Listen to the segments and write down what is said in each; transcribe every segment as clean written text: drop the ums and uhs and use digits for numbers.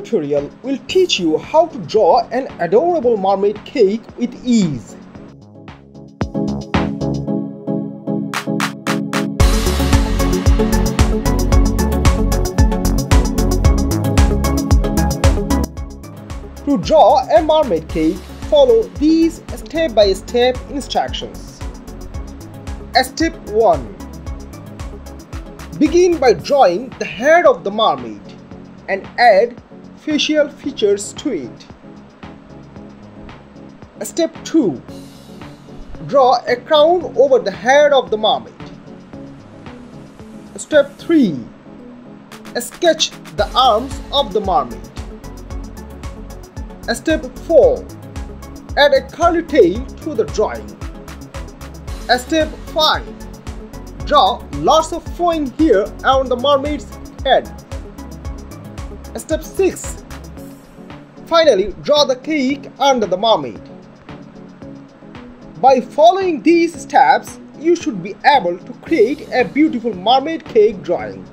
tutorial will teach you how to draw an adorable mermaid cake with ease. To draw a mermaid cake, follow these step-by-step instructions. Step 1. Begin by drawing the head of the mermaid and add facial features to it. Step 2. Draw a crown over the head of the mermaid. Step 3. Sketch the arms of the mermaid. Step 4. Add a curly tail to the drawing. Step 5. Draw lots of flowing hair around the mermaid's head. Step 6. Finally, draw the cake under the mermaid. By following these steps, you should be able to create a beautiful mermaid cake drawing.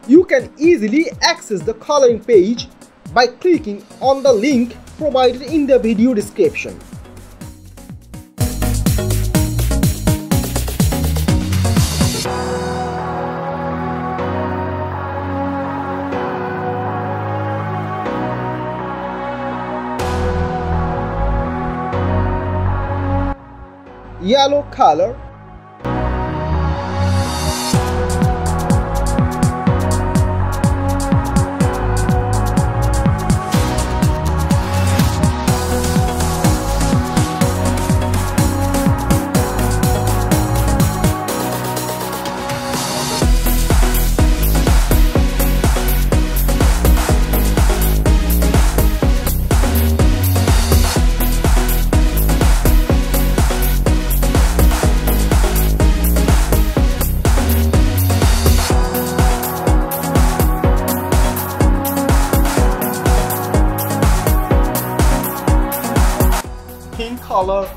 You can easily access the coloring page by clicking on the link provided in the video description. Yellow color, pink color,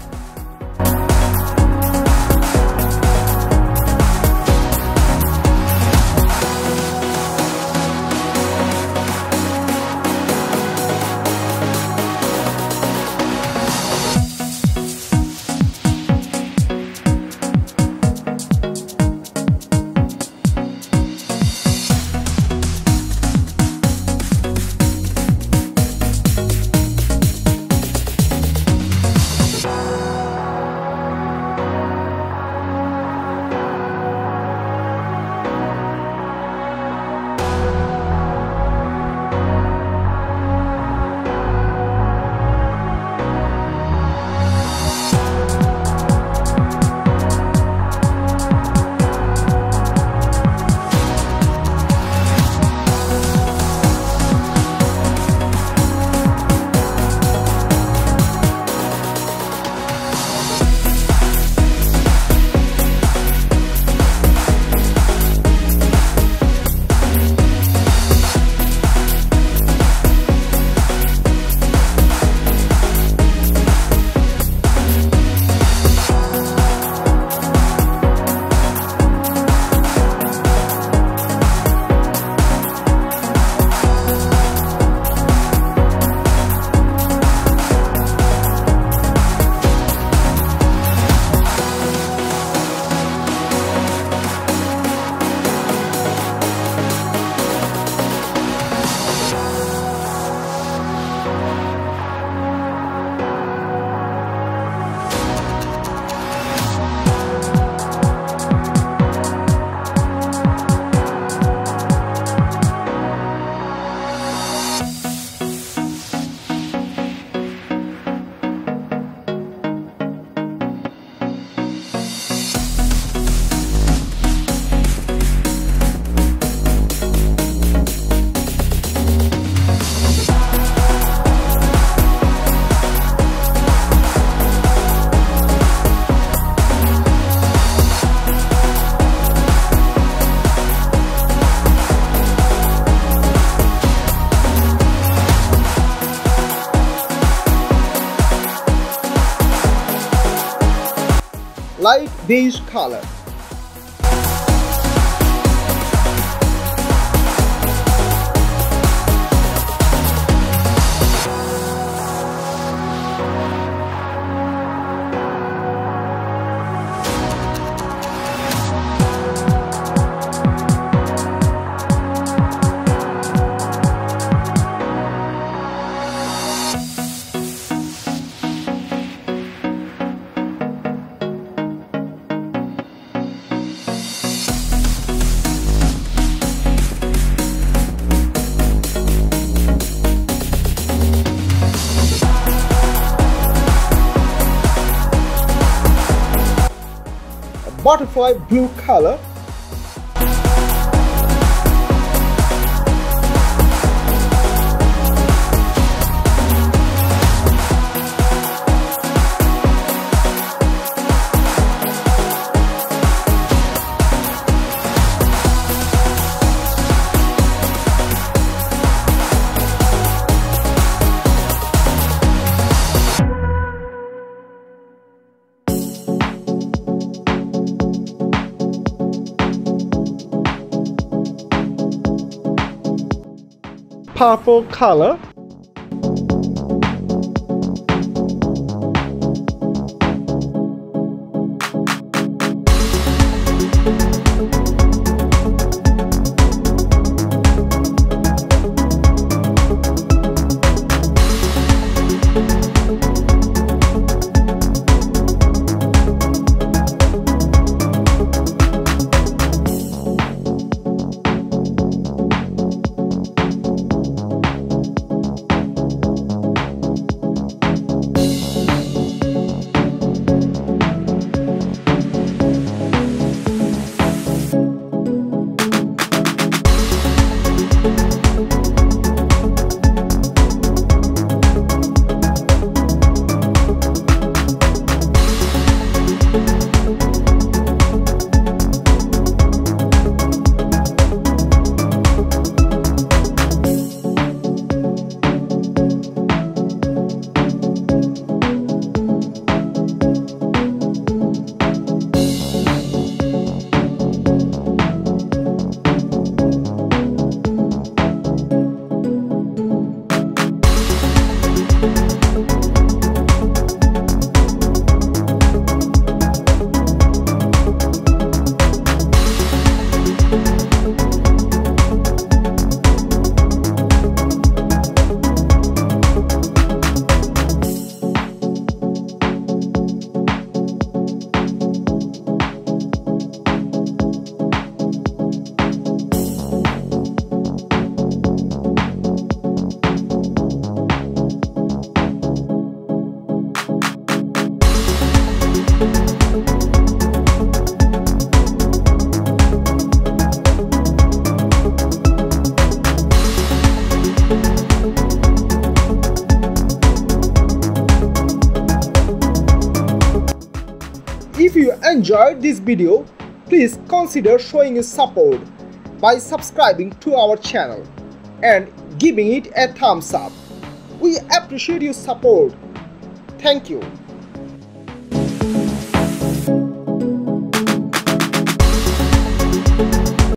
light beige color, butterfly blue color, purple color. If you enjoyed this video, please consider showing your support by subscribing to our channel and giving it a thumbs up. We appreciate your support. Thank you.